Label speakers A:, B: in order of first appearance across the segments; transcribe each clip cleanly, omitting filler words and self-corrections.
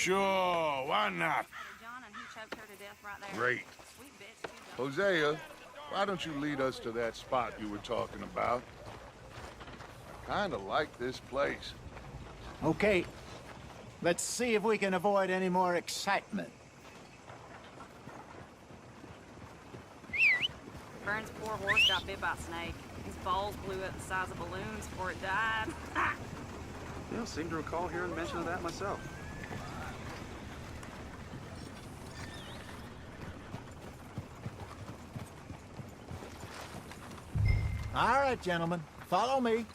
A: Sure, why not?
B: John, and he choked her to death right there.
A: Great.
B: Sweet bitch, too.
C: Hosea, why don't you lead us to that spot you were talking about? I kinda like this place.
D: Okay. Let's see if we can avoid any more excitement.
B: Vern's poor horse got bit by a snake. His balls blew up the size of balloons before it died.
E: Yeah, seem to recall hearing mention of that myself.
D: All right, gentlemen. Follow me.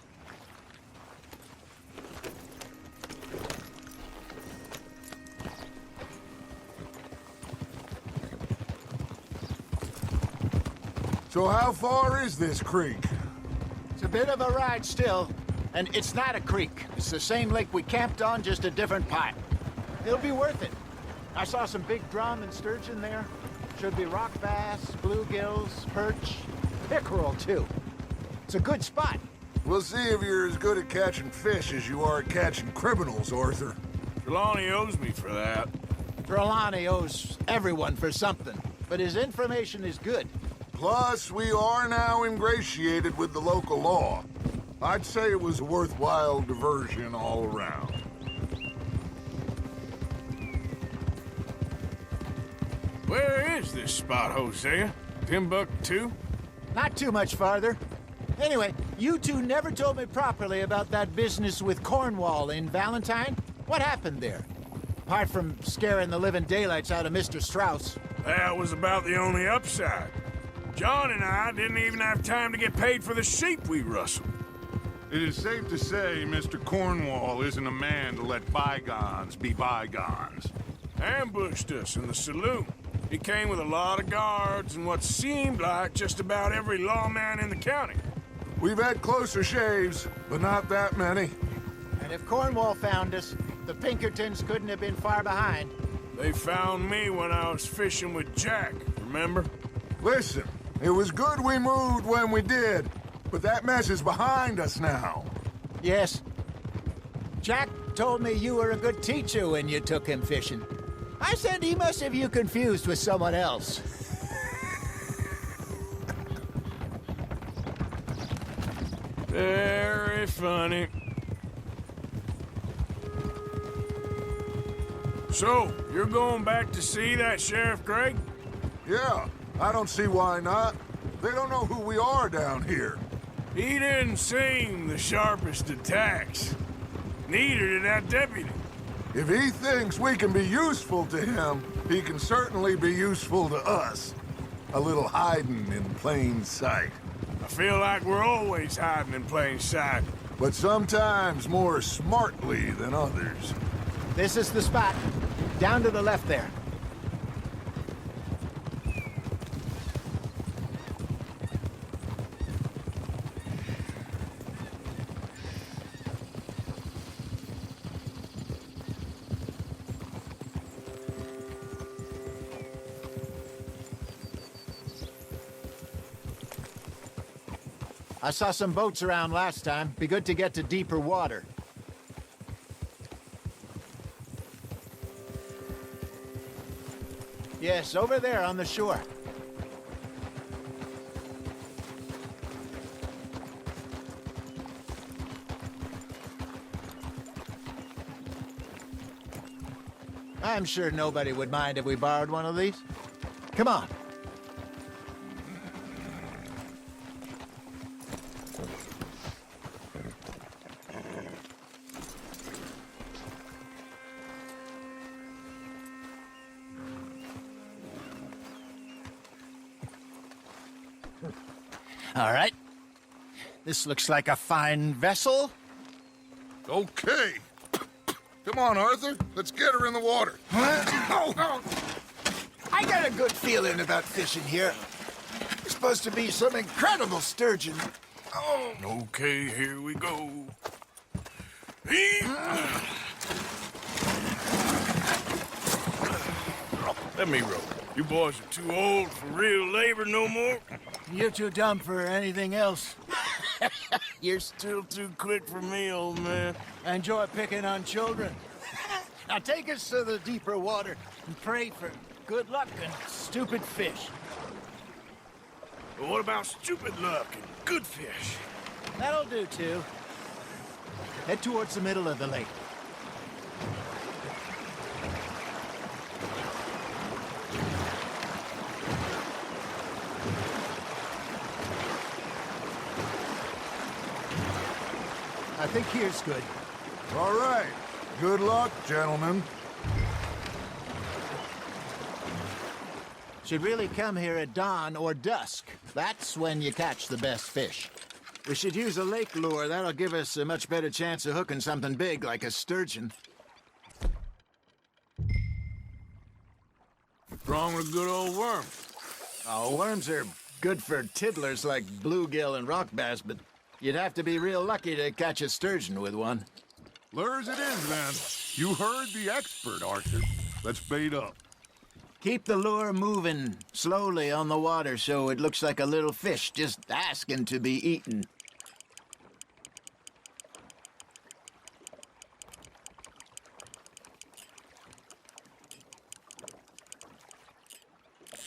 C: So how far is this creek?
D: It's a bit of a ride still, and it's not a creek. It's the same lake we camped on, just a different part. It'll be worth it. I saw some big drum and sturgeon there. Should be rock bass, bluegills, perch, pickerel too. It's a good spot.
C: We'll see if you're as good at catching fish as you are at catching criminals, Arthur.
A: Trelawney owes me for that.
D: Trelawney owes everyone for something, but his information is good.
C: Plus, we are now ingratiated with the local law. I'd say it was a worthwhile diversion all around.
A: Where is this spot, Hosea? Timbuktu?
D: Not too much farther. Anyway, you two never told me properly about that business with Cornwall in Valentine. What happened there? Apart from scaring the living daylights out of Mr. Strauss.
A: That was about the only upside. John and I didn't even have time to get paid for the sheep we rustled.
C: It is safe to say Mr. Cornwall isn't a man to let bygones be bygones.
A: Ambushed us in the saloon. He came with a lot of guards and what seemed like just about every lawman in the county.
C: We've had closer shaves, but not that many.
D: And if Cornwall found us, the Pinkertons couldn't have been far behind.
A: They found me when I was fishing with Jack, remember?
C: Listen, it was good we moved when we did, but that mess is behind us now.
D: Yes. Jack told me you were a good teacher when you took him fishing. I said he must have you confused with someone else.
A: Very funny. So, you're going back to see that Sheriff Craig?
C: Yeah, I don't see why not. They don't know who we are down here.
A: He didn't seem the sharpest attacks. Neither did that deputy.
C: If he thinks we can be useful to him, he can certainly be useful to us. A little hiding in plain sight.
A: I feel like we're always hiding in plain sight.
C: But sometimes more smartly than others.
D: This is the spot. Down to the left there. I saw some boats around last time. Be good to get to deeper water. Yes, over there on the shore. I'm sure nobody would mind if we borrowed one of these. Come on. All right. This looks like a fine vessel.
C: Okay. Come on, Arthur. Let's get her in the water.
D: I got a good feeling about fishing here. There's supposed to be some incredible sturgeon. Oh.
A: Okay, here we go. Let me row. You boys are too old for real labor no more.
D: You're too dumb for anything else.
A: You're still too quick for me, old man.
D: I enjoy picking on children. Now take us to the deeper water and pray for good luck and stupid fish.
A: But what about stupid luck and good fish?
D: That'll do, too. Head towards the middle of the lake. I think here's good.
C: All right. Good luck, gentlemen.
D: Should really come here at dawn or dusk. That's when you catch the best fish. We should use a lake lure. That'll give us a much better chance of hooking something big like a sturgeon.
A: What's wrong with a good old worm?
D: Oh, worms are good for tiddlers like bluegill and rock bass, but you'd have to be real lucky to catch a sturgeon with one.
C: Lures it is, then. You heard the expert, Arthur. Let's bait up.
D: Keep the lure moving slowly on the water so it looks like a little fish just asking to be eaten.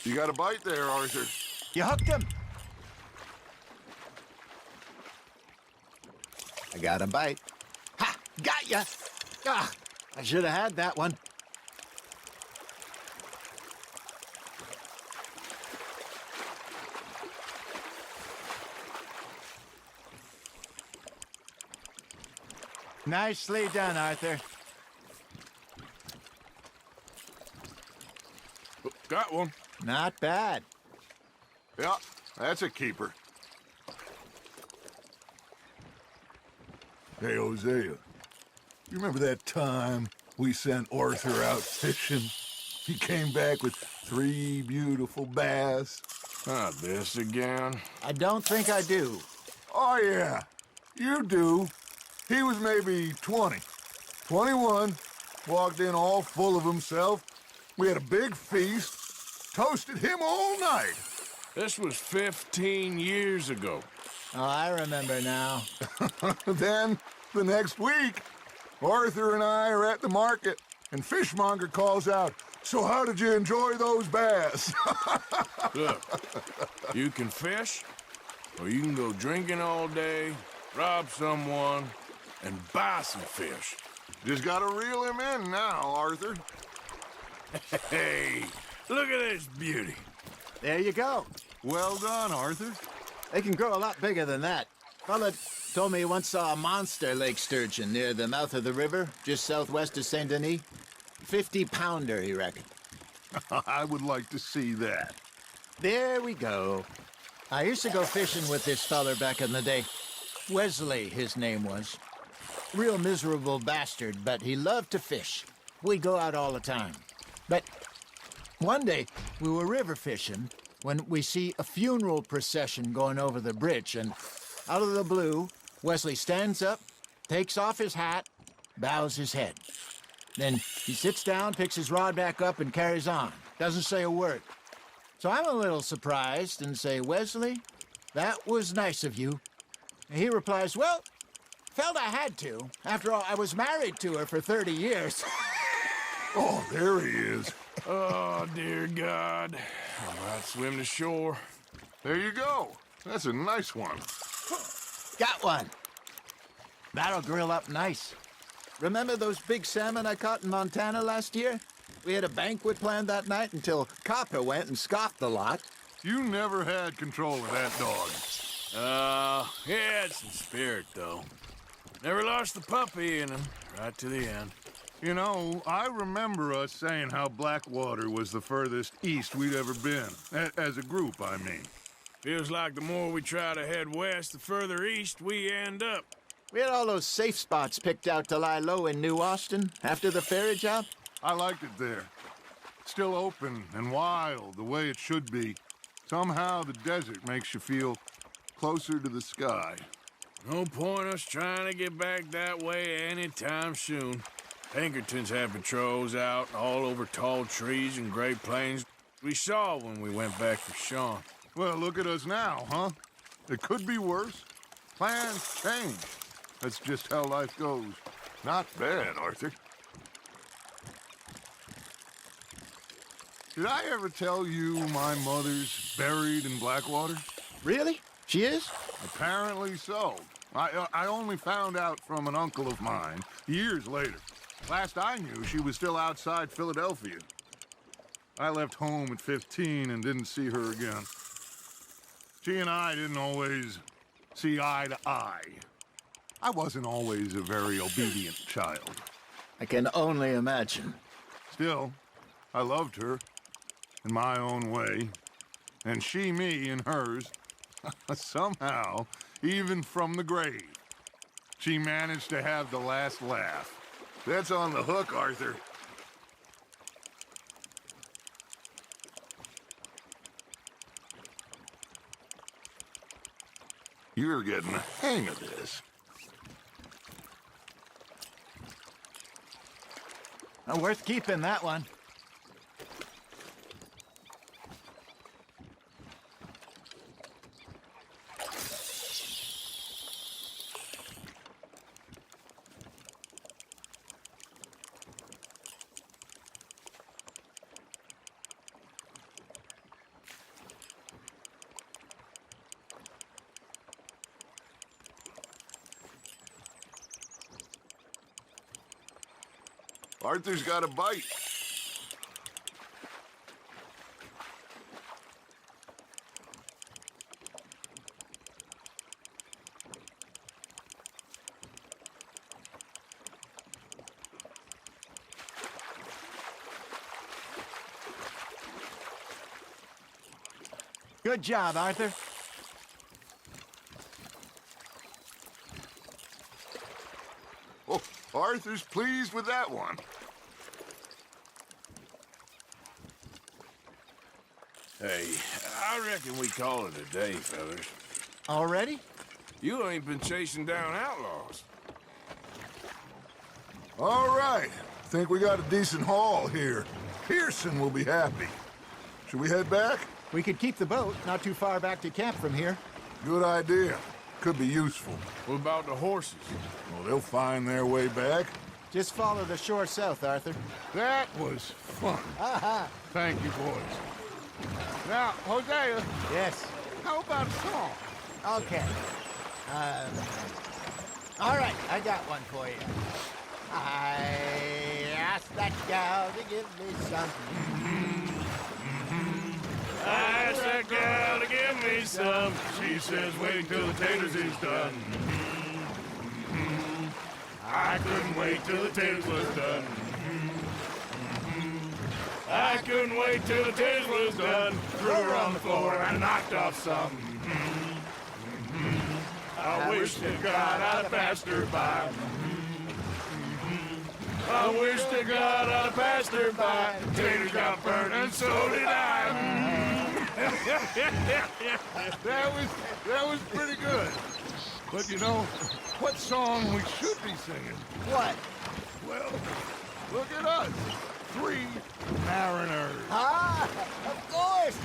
C: You got a bite there, Arthur.
D: You hooked him. I got a bite. Ha! Got ya! Ah! I should have had that one. Nicely done, Arthur.
A: Got one.
D: Not bad.
C: Yeah, that's a keeper. Hey, Hosea. You remember that time we sent Arthur out fishing? He came back with 3 beautiful bass.
A: Not this again.
D: I don't think I do.
C: Oh, yeah. You do. He was maybe 20. 21. Walked in all full of himself. We had a big feast. Toasted him all night.
A: This was 15 years ago.
D: Oh, I remember now.
C: Then, the next week, Arthur and I are at the market, and Fishmonger calls out, "So how did you enjoy those bass?"
A: Look, you can fish, or you can go drinking all day, rob someone, and buy some fish.
C: Just gotta reel him in now, Arthur.
A: Hey, look at this beauty.
D: There you go.
C: Well done, Arthur.
D: They can grow a lot bigger than that. Fella told me he once saw a monster lake sturgeon near the mouth of the river, just southwest of Saint Denis. 50-pounder, he reckoned.
C: I would like to see that.
D: There we go. I used to go fishing with this feller back in the day. Wesley, his name was. Real miserable bastard, but he loved to fish. We'd go out all the time. But one day, we were river fishing when we see a funeral procession going over the bridge, and out of the blue, Wesley stands up, takes off his hat, bows his head. Then he sits down, picks his rod back up, and carries on. Doesn't say a word. So I'm a little surprised and say, "Wesley, that was nice of you." And he replies, "Well, felt I had to. After all, I was married to her for 30 years.
C: Oh, there he is.
A: Oh, dear God. All right, swim to shore.
C: There you go. That's a nice one.
D: Got one. That'll grill up nice. Remember those big salmon I caught in Montana last year? We had a banquet planned that night until Copper went and scoffed the lot.
C: You never had control of that dog.
A: He had some spirit, though. Never lost the puppy in him, right to the end.
C: You know, I remember us saying how Blackwater was the furthest east we'd ever been. As a group, I mean.
A: Feels like the more we try to head west, the further east we end up.
D: We had all those safe spots picked out to lie low in New Austin after the ferry job.
C: I liked it there. Still open and wild, the way it should be. Somehow the desert makes you feel closer to the sky.
A: No point us trying to get back that way anytime soon. Pinkertons had patrols out all over tall trees and Great Plains. We saw when we went back for Sean.
C: Well, look at us now, huh? It could be worse. Plans change. That's just how life goes. Not bad, Arthur. Did I ever tell you my mother's buried in Blackwater?
D: Really? She is?
C: Apparently so. I only found out from an uncle of mine years later. Last I knew, she was still outside Philadelphia. I left home at 15 and didn't see her again. She and I didn't always see eye to eye. I wasn't always a very obedient child.
D: I can only imagine.
C: Still, I loved her in my own way, and she me in hers. Somehow, even from the grave, she managed to have the last laugh. That's on the hook, Arthur. You're getting the hang of this.
D: Worth keeping, that one.
C: Arthur's got a bite.
D: Good job, Arthur.
C: Oh, Arthur's pleased with that one.
A: Hey, I reckon we call it a day, fellas.
D: Already?
A: You ain't been chasing down outlaws.
C: All right. Think we got a decent haul here. Pearson will be happy. Should we head back?
D: We could keep the boat not too far back to camp from here.
C: Good idea. Could be useful.
A: What about the horses?
C: Well, they'll find their way back.
D: Just follow the shore south, Arthur.
C: That was fun. Thank you, boys. Now, Hosea,
D: Yes.
C: how about a song?
D: Okay. All right, I got one for you. I asked that gal to give me something.
A: I asked that gal to give me some. She says, wait till the taters is done. I couldn't wait till the taters was done. I couldn't wait till the taters was done. Threw her on the floor and I knocked off some. I wish to God I'd have passed her by. I wish to God I'd have passed her by. Taters got burned and so did I.
C: That was pretty good. But you know, what song we should be singing?
D: What?
C: Well, look at us. 3 mariners.
D: Ah, of course.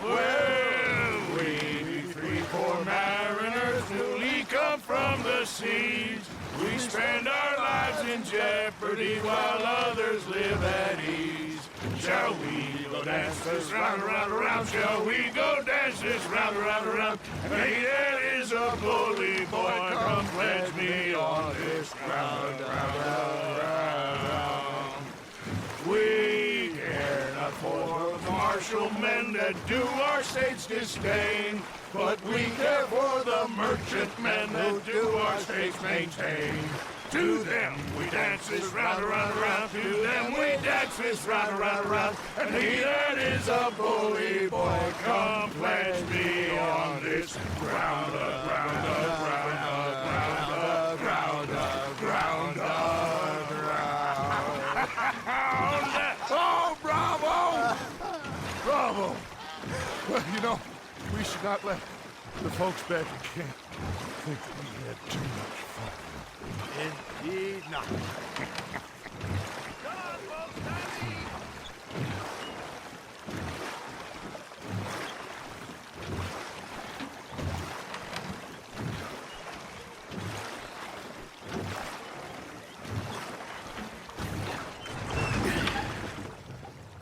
A: Well, we 3 poor mariners newly come from the seas. We spend our lives in jeopardy while others live at ease. Shall we go dance this round, around, around? Shall we go dance this round, around, around? Hey, there is a bully boy, come pledge me on this ground, round, round, round. We care not for the martial men that do our state's disdain, but we care for the merchant men that do our state's maintain. To them we dance this round, around, around. To them we dance this round, around, around. And he that is a bully boy, come pledge me on this ground, ground, ground, ground, ground, ground, ground.
C: Oh, bravo! Bravo! Well, you know, we should not let the folks back at camp think that we had too much fun.
D: Indeed not.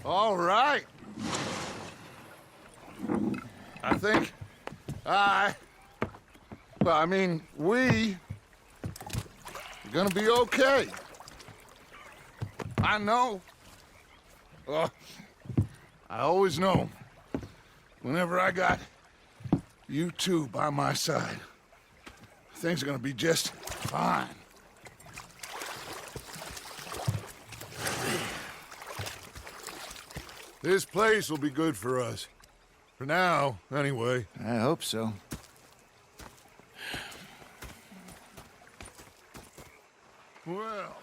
C: All right. I think we are gonna be okay. I know. I always know. Whenever I got you two by my side, things are gonna be just fine. This place will be good for us. For now, anyway.
D: I hope so.
C: Well,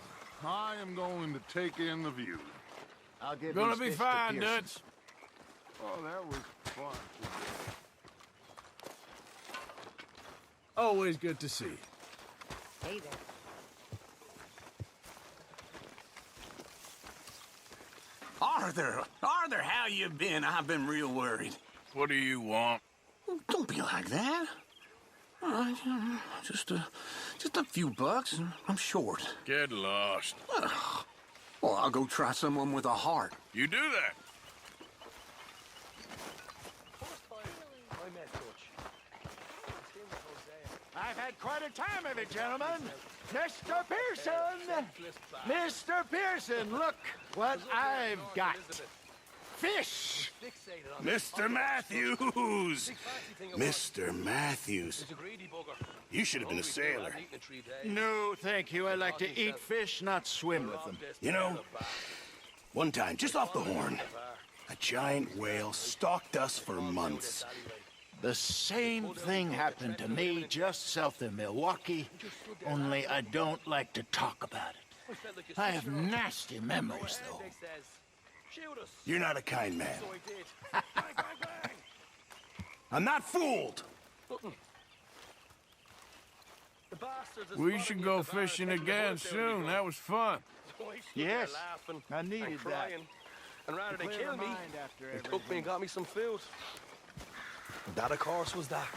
C: I am going to take in the view.
D: I'll give
A: Gonna
D: these
A: be
D: fish to
A: fine,
D: Pearson.
A: Dutch.
C: Oh, that was fun.
A: Always good to see you.
B: Hey there.
F: Arthur, how you been? I've been real worried.
A: What do you want?
F: Don't be like that. All right, just a few bucks, and I'm short.
A: Get lost.
F: Well, I'll go try someone with a heart.
A: You do that.
D: I've had quite a time of it, gentlemen. Mr. Pearson! Mr. Pearson, look what I've got. Fish!
F: Mr. Matthews! Mr. Matthews. You should have been a sailor.
D: No, thank you. I like to eat fish, not swim with them.
F: You know, one time, just off the Horn, a giant whale stalked us for months.
D: The same thing happened to me just south of Milwaukee, only I don't like to talk about it. I have nasty memories, though.
F: You're not a kind man. I'm not fooled.
A: We should go fishing again soon. That was fun.
D: Yes, I needed that.
E: And rather than
D: Clear
E: kill
D: my
E: me,
D: mind after
E: they took me
D: everything.
E: and got me some food. That, of course, was that.